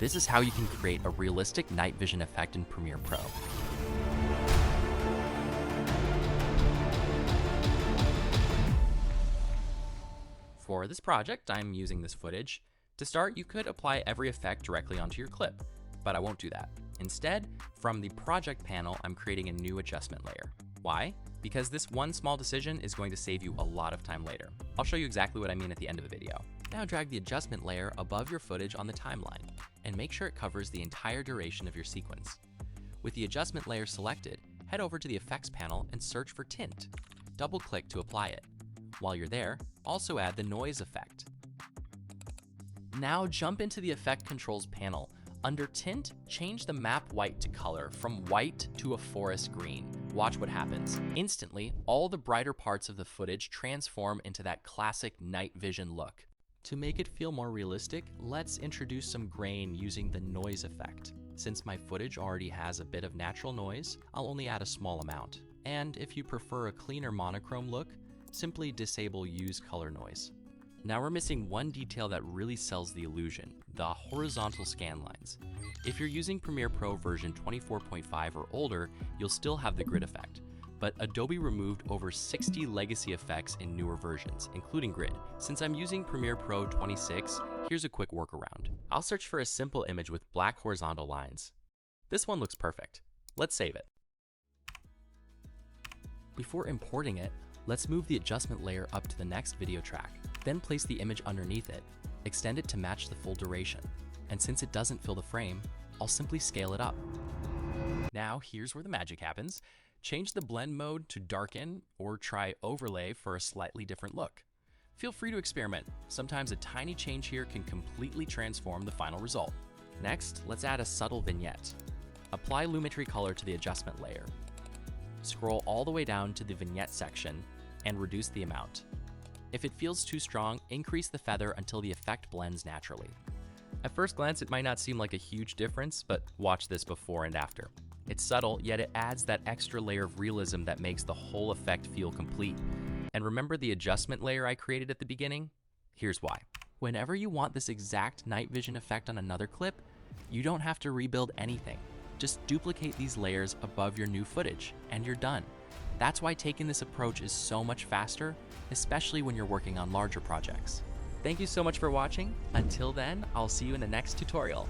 This is how you can create a realistic night vision effect in Premiere Pro. For this project, I'm using this footage. To start, you could apply every effect directly onto your clip, but I won't do that. Instead, from the project panel, I'm creating a new adjustment layer. Why? Because this one small decision is going to save you a lot of time later. I'll show you exactly what I mean at the end of the video. Now drag the adjustment layer above your footage on the timeline, and make sure it covers the entire duration of your sequence. With the adjustment layer selected, head over to the effects panel and search for Tint. Double-click to apply it. While you're there, also add the noise effect. Now jump into the Effect Controls panel. Under Tint, change the map white to color from white to a forest green. Watch what happens. Instantly, all the brighter parts of the footage transform into that classic night vision look. To make it feel more realistic, let's introduce some grain using the noise effect. Since my footage already has a bit of natural noise, I'll only add a small amount. And if you prefer a cleaner monochrome look, simply disable Use Color Noise. Now we're missing one detail that really sells the illusion, the horizontal scan lines. If you're using Premiere Pro version 24.5 or older, you'll still have the grid effect. But Adobe removed over 60 legacy effects in newer versions, including grid. Since I'm using Premiere Pro 26, here's a quick workaround. I'll search for a simple image with black horizontal lines. This one looks perfect. Let's save it. Before importing it, let's move the adjustment layer up to the next video track. Then place the image underneath it, extend it to match the full duration. And since it doesn't fill the frame, I'll simply scale it up. Now here's where the magic happens. Change the blend mode to darken or try overlay for a slightly different look. Feel free to experiment. Sometimes a tiny change here can completely transform the final result. Next, let's add a subtle vignette. Apply Lumetri Color to the adjustment layer. Scroll all the way down to the vignette section and reduce the amount. If it feels too strong, increase the feather until the effect blends naturally. At first glance, it might not seem like a huge difference, but watch this before and after. It's subtle, yet it adds that extra layer of realism that makes the whole effect feel complete. And remember the adjustment layer I created at the beginning? Here's why. Whenever you want this exact night vision effect on another clip, you don't have to rebuild anything. Just duplicate these layers above your new footage, and you're done. That's why taking this approach is so much faster, especially when you're working on larger projects. Thank you so much for watching. Until then, I'll see you in the next tutorial.